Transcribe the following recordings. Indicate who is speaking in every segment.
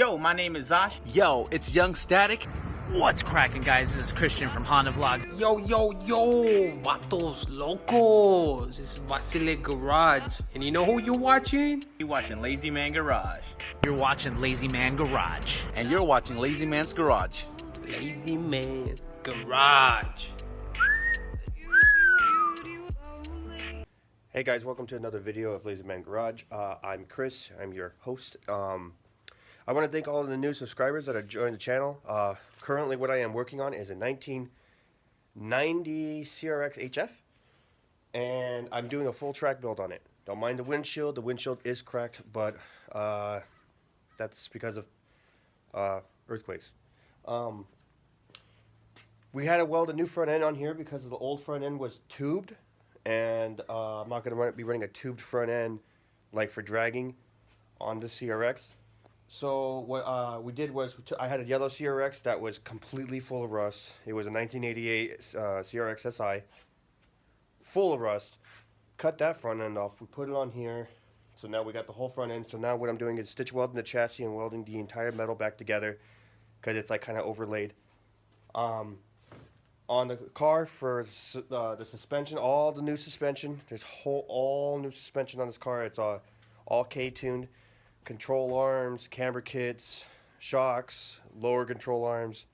Speaker 1: Yo, my name is Zosh.
Speaker 2: Yo, it's Young Static.
Speaker 3: What's cracking, guys? This is Christian from Honda Vlogs.
Speaker 4: Yo, vatos locos. This is Wazymangarage. And you know who you're watching?
Speaker 1: You're watching Lazymangarage.
Speaker 3: You're watching Lazymangarage.
Speaker 2: And you're watching Lazy Man's Garage.
Speaker 4: Lazy Man Garage.
Speaker 5: Hey guys, welcome to another video of Lazymangarage. I'm Chris, I'm your host. I want to thank all of the new subscribers that have joined the channel. Currently what I am working on is a 1990 CRX HF, and I'm doing a full track build on it. Don't mind the windshield is cracked, but that's because of earthquakes. We had to weld a new front end on here because the old front end was tubed, and I'm not going to be running a tubed front end like for dragging on the CRX. So what we did was I had a yellow CRX that was completely full of rust. It was a 1988 CRX SI, full of rust. Cut that front end off. We put it on here. So now we got the whole front end. So now what I'm doing is stitch welding the chassis and welding the entire metal back together because it's like kind of overlaid. On the car for the suspension, all the new suspension. There's all new suspension on this car. It's all K-tuned. Control arms, camber kits, shocks, lower control arms,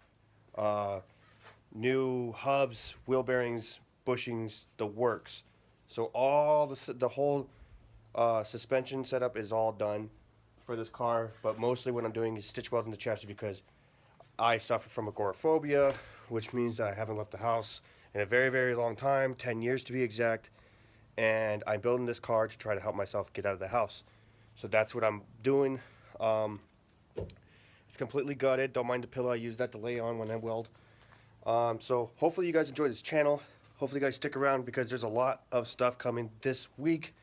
Speaker 5: new hubs, wheel bearings, bushings, the works. So all the whole suspension setup is all done for this car. But mostly what I'm doing is stitch welding the chassis because I suffer from agoraphobia, which means that I haven't left the house in a very, very long time, 10 years to be exact. And I'm building this car to try to help myself get out of the house. So that's what I'm doing. It's completely gutted. Don't mind the pillow. I use that to lay on when I weld. So hopefully you guys enjoy this channel. Hopefully you guys stick around because there's a lot of stuff coming this week.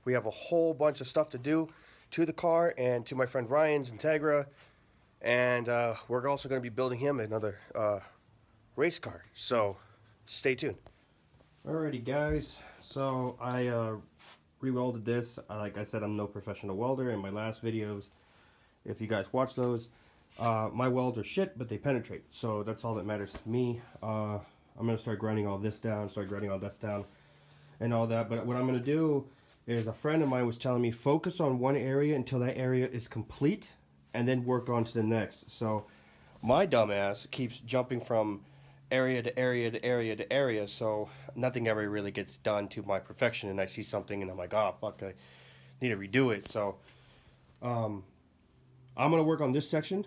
Speaker 5: We have a whole bunch of stuff to do to the car and to my friend Ryan's Integra. And we're also going to be building him another race car. So stay tuned. Alrighty guys. So I re-welded this. Like I said, I'm no professional welder. In my last videos, if you guys watch those, my welds are shit, but they penetrate. So that's all that matters to me. I'm going to start grinding all this down, and all that. But what I'm going to do is, a friend of mine was telling me, focus on one area until that area is complete, and then work on to the next. So my dumbass keeps jumping from area to area to area to area, so nothing ever really gets done to my perfection, and I see something and I'm like, oh fuck, I need to redo it. So I'm gonna work on this section,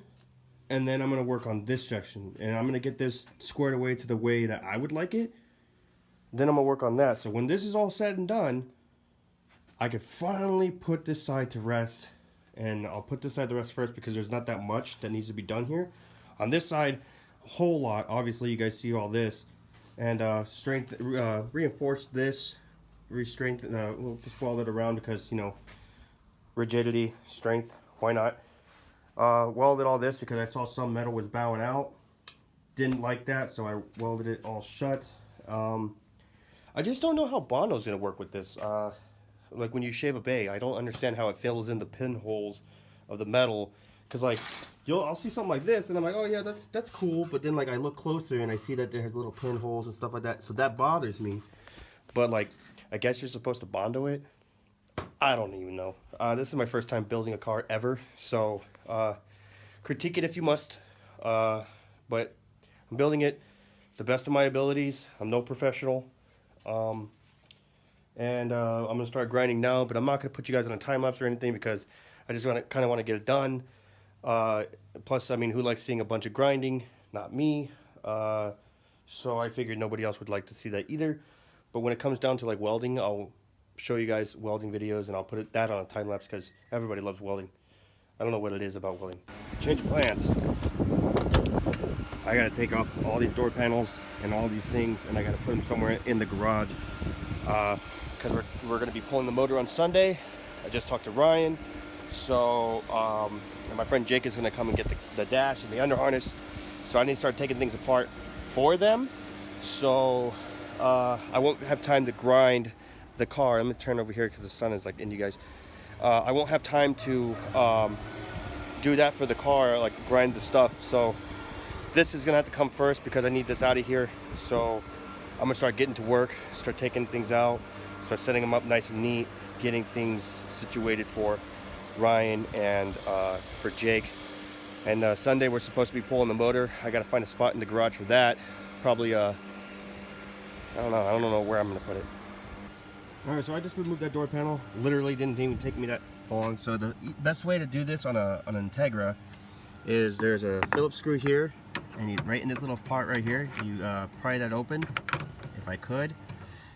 Speaker 5: and then I'm gonna work on this section, and I'm gonna get this squared away to the way that I would like it. Then I'm gonna work on that, so when this is all said and done, I can finally put this side to rest. And I'll put this side to rest first because there's not that much that needs to be done here. On this side, a whole lot. Obviously you guys see all this, and reinforce this, restraint, we'll just weld it around because, you know, rigidity, strength, why not. Welded all this because I saw some metal was bowing out, didn't like that, so I welded it all shut. I just don't know how Bondo's gonna work with this. Like when you shave a bay, I don't understand how it fills in the pinholes of the metal. Cause like I'll see something like this and I'm like, oh yeah, that's cool. But then like I look closer and I see that there's little pinholes and stuff like that. So that bothers me. But like, I guess you're supposed to Bondo it. I don't even know. This is my first time building a car ever. So critique it if you must. But I'm building it the best of my abilities. I'm no professional. And I'm gonna start grinding now, but I'm not gonna put you guys on a time lapse or anything because I just kind of want to get it done. Plus, I mean, who likes seeing a bunch of grinding? Not me. So I figured nobody else would like to see that either. But when it comes down to like welding, I'll show you guys welding videos, and I'll put that on a time lapse because everybody loves welding. I don't know what it is about welding. Change of plans. I gotta take off all these door panels and all these things, and I gotta put them somewhere in the garage. Because we're going to be pulling the motor on Sunday. I just talked to Ryan. So, and my friend Jake is going to come and get the dash and the under harness. So I need to start taking things apart for them. So I won't have time to grind the car. I'm going to turn over here because the sun is like in you guys. I won't have time to do that for the car, like grind the stuff. So this is gonna have to come first because I need this out of here. So I'm gonna start getting to work, start taking things out, start setting them up nice and neat, getting things situated for Ryan and for Jake. And Sunday we're supposed to be pulling the motor. I gotta find a spot in the garage for that. Probably I don't know where I'm gonna put it. All right, so I just removed that door panel. Literally didn't even take me that long. So the best way to do this on an Integra is there's a Phillips screw here, and you right in this little part right here, you pry that open. If I could,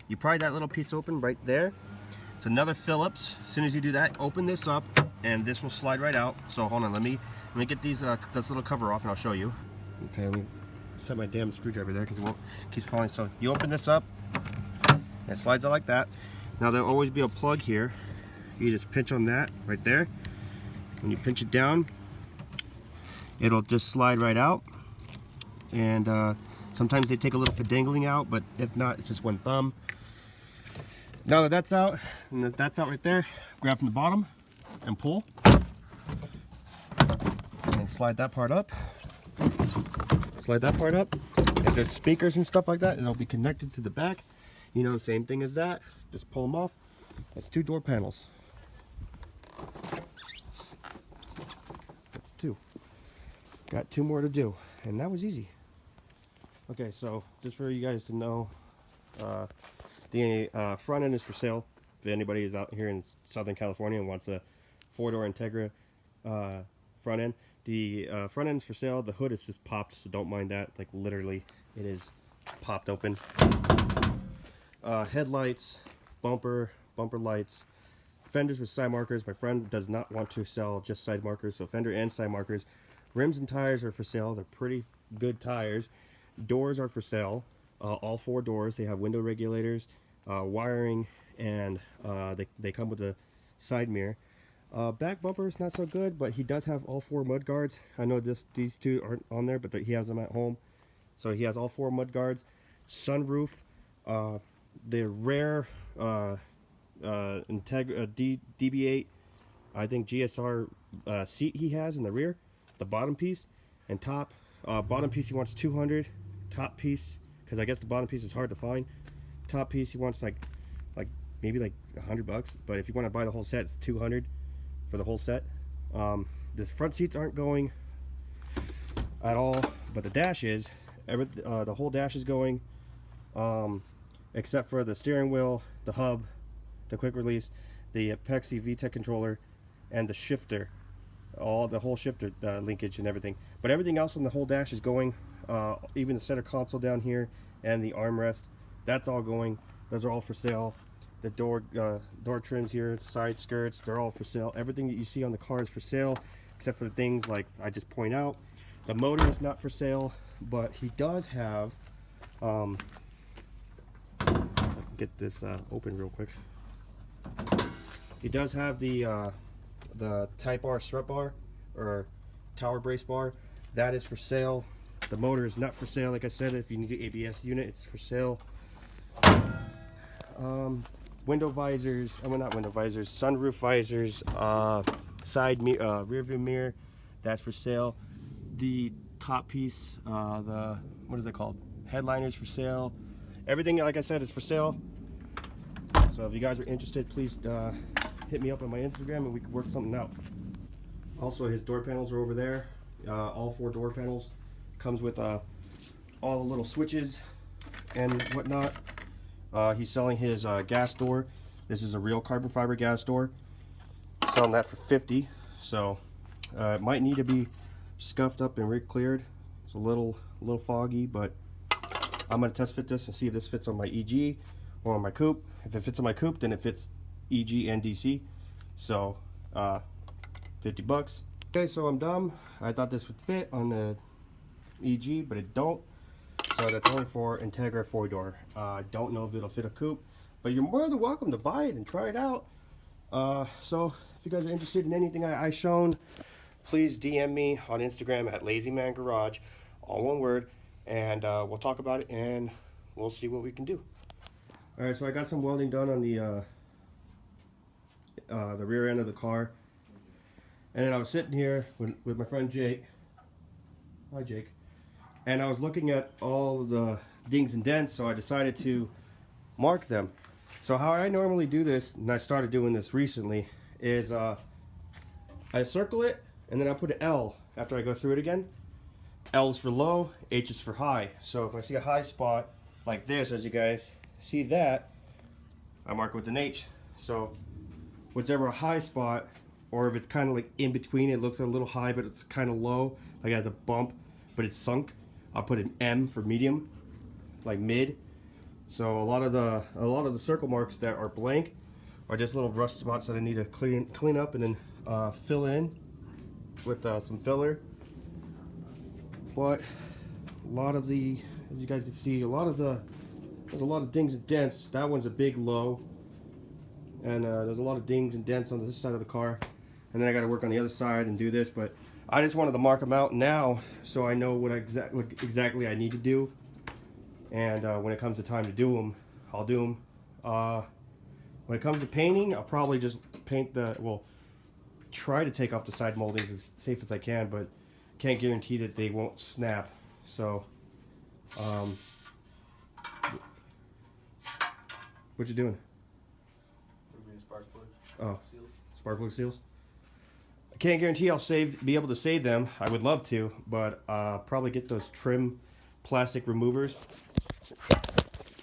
Speaker 5: you pry that little piece open right there. It's another Phillips. As soon as you do that, open this up, and this will slide right out. So hold on, let me get these this little cover off, and I'll show you. Okay, let me set my damn screwdriver there because it won't keeps falling. So you open this up, and it slides out like that. Now there'll always be a plug here. You just pinch on that right there. When you pinch it down, it'll just slide right out. And sometimes they take a little fidangling out, but if not, it's just one thumb. Now that that's out, and that's out right there, grab from the bottom and pull. And slide that part up. Slide that part up. If there's speakers and stuff like that, it'll be connected to the back. You know, same thing as that. Just pull them off. That's 2 door panels. That's 2. Got 2 more to do, and that was easy. Okay, so just for you guys to know, the front end is for sale. If anybody is out here in Southern California and wants a 4-door Integra front end, the front end is for sale. The hood is just popped, so don't mind that. Like literally, it is popped open. Headlights, bumper lights, fenders with side markers. My friend does not want to sell just side markers, so fender and side markers. Rims and tires are for sale. They're pretty good tires. Doors are for sale. All 4 doors. They have window regulators, wiring, and they come with a side mirror. Back bumper is not so good, but he does have all 4 mud guards. I know these 2 aren't on there, but he has them at home. So he has all 4 mud guards. Sunroof. The rare Integra DB8, I think GSR seat he has in the rear, the bottom piece, and top. Bottom piece he wants 200. Top piece, because I guess the bottom piece is hard to find. Top piece he wants like maybe like $100, but if you want to buy the whole set, it's 200 for the whole set. The front seats aren't going at all, but the dash is. The whole dash is going. Except for the steering wheel, the hub, the quick release, the Pexi VTEC controller, and the shifter, the whole shifter linkage and everything. But everything else on the whole dash is going, even the center console down here and the armrest, that's all going. Those are all for sale. The door trims here, side skirts, they're all for sale. Everything that you see on the car is for sale, except for the things like I just point out. The motor is not for sale, but he does have. Get this open real quick. He does have the Type R strut bar or tower brace bar. That is for sale. The motor is not for sale. Like I said, if you need an ABS unit, it's for sale. Window visors. Well, not window visors. Sunroof visors. Side mirror, rear view mirror. That's for sale. The top piece. What is it called? Headliners for sale. Everything, like I said, is for sale. So if you guys are interested, please hit me up on my Instagram and we can work something out. Also, his door panels are over there. All 4 door panels. Comes with all the little switches and whatnot. He's selling his gas door. This is a real carbon fiber gas door. Selling that for $50. So it might need to be scuffed up and re-cleared. It's a little foggy, but I'm going to test fit this and see if this fits on my EG or on my coupe. If it fits on my coupe, then it fits EG and DC. So, $50. Okay, so I'm done. I thought this would fit on the EG, but it don't. So that's only for Integra 4-door. I don't know if it'll fit a coupe, but you're more than welcome to buy it and try it out. So if you guys are interested in anything I shown, please DM me on Instagram at Lazymangarage, all one word. And we'll talk about it and we'll see what we can do. Alright, so I got some welding done on the rear end of the car. And then I was sitting here with my friend Jake. Hi, Jake. And I was looking at all of the dings and dents, so I decided to mark them. So how I normally do this, and I started doing this recently, is I circle it, and then I put an L after I go through it again. L is for low, H is for high. So if I see a high spot like this, as you guys see that, I mark it with an H. So whatever a high spot, or if it's kind of like in between, it looks a little high but it's kind of low, like it has a bump but it's sunk, I'll put an M for medium, like mid. So a lot of the circle marks that are blank are just little rust spots that I need to clean up and then fill in with some filler. But a lot of the, as you guys can see, there's a lot of dings and dents. That one's a big low, and there's a lot of dings and dents on this side of the car. And then I got to work on the other side and do this. But I just wanted to mark them out now so I know what exactly I need to do. And when it comes to time to do them, I'll do them. When it comes to painting, I'll probably just paint try to take off the side moldings as safe as I can, but can't guarantee that they won't snap. So, what you doing?
Speaker 6: Spark plug.
Speaker 5: Oh,
Speaker 6: Seals.
Speaker 5: spark plug seals. I can't guarantee I'll be able to save them. I would love to, but probably get those trim plastic removers.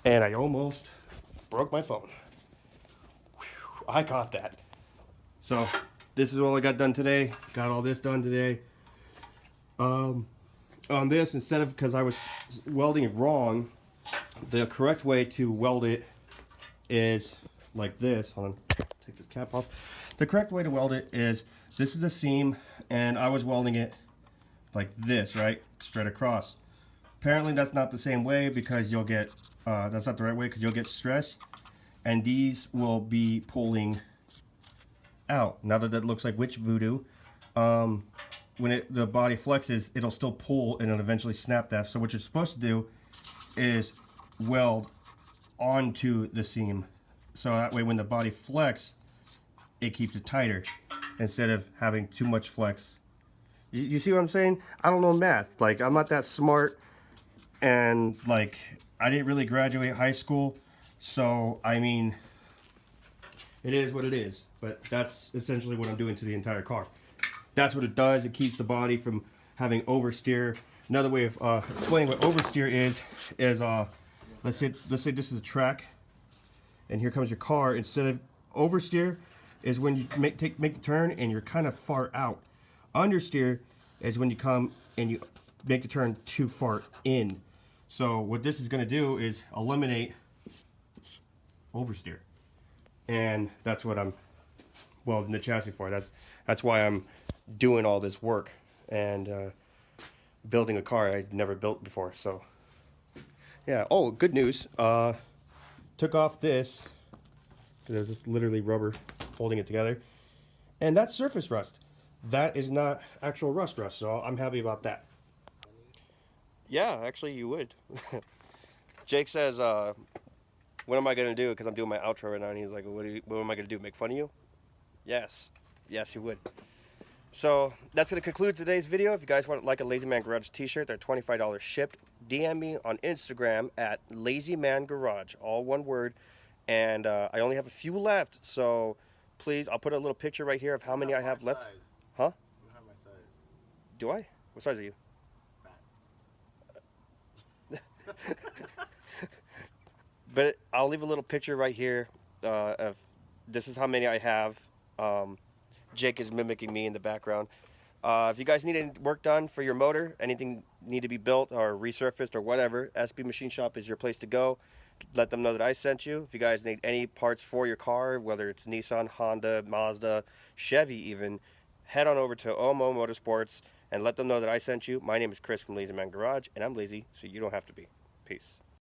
Speaker 5: And I almost broke my phone. Whew, I caught that. So this is all I got done today. Got all this done today. On this, instead of, because I was welding it wrong, the correct way to weld it is like this. Hold on, take this cap off. The correct way to weld it is, this is a seam, and I was welding it like this, right? Straight across. Apparently that's not the same way, because you'll get, that's not the right way, because you'll get stress, and these will be pulling out. Now that it looks like witch voodoo, when the body flexes, it'll still pull and it'll eventually snap that. So what you're supposed to do is weld onto the seam, so that way when the body flex, it keeps it tighter instead of having too much flex. You see what I'm saying? I don't know math. Like, I'm not that smart, and like, I didn't really graduate high school, so I mean, it is what it is. But that's essentially what I'm doing to the entire car. That's what it does. It keeps the body from having oversteer. Another way of explaining what oversteer is let's say this is a track, and here comes your car. Instead of oversteer is when you make the turn and you're kind of far out. Understeer is when you come and you make the turn too far in. So what this is going to do is eliminate oversteer, and that's what I'm welding the chassis for. That's why I'm doing all this work and building a car I'd never built before. So yeah. Oh, good news. Took off this, because it's literally rubber holding it together, and that's surface rust. That is not actual rust, so I'm happy about that. Yeah, actually you would. Jake says, what am I going to do? Because I'm doing my outro right now, and he's like, what am I going to do, make fun of you? Yes, you would. So that's going to conclude today's video. If you guys want like a Lazymangarage t-shirt, they're $25 shipped. DM me on Instagram at Lazymangarage, all one word. And I only have a few left, so please, I'll put a little picture right here of how many I have left.
Speaker 6: Size.
Speaker 5: Huh?
Speaker 6: You have my size.
Speaker 5: Do I? What size are you? But I'll leave a little picture right here of this is how many I have. Jake is mimicking me in the background. If you guys need any work done for your motor, anything need to be built or resurfaced or whatever, SB Machine Shop is your place to go. Let them know that I sent you. If you guys need any parts for your car, whether it's Nissan, Honda, Mazda, Chevy even, head on over to Omo Motorsports and let them know that I sent you. My name is Chris from Lazymangarage, and I'm lazy, so you don't have to be. Peace.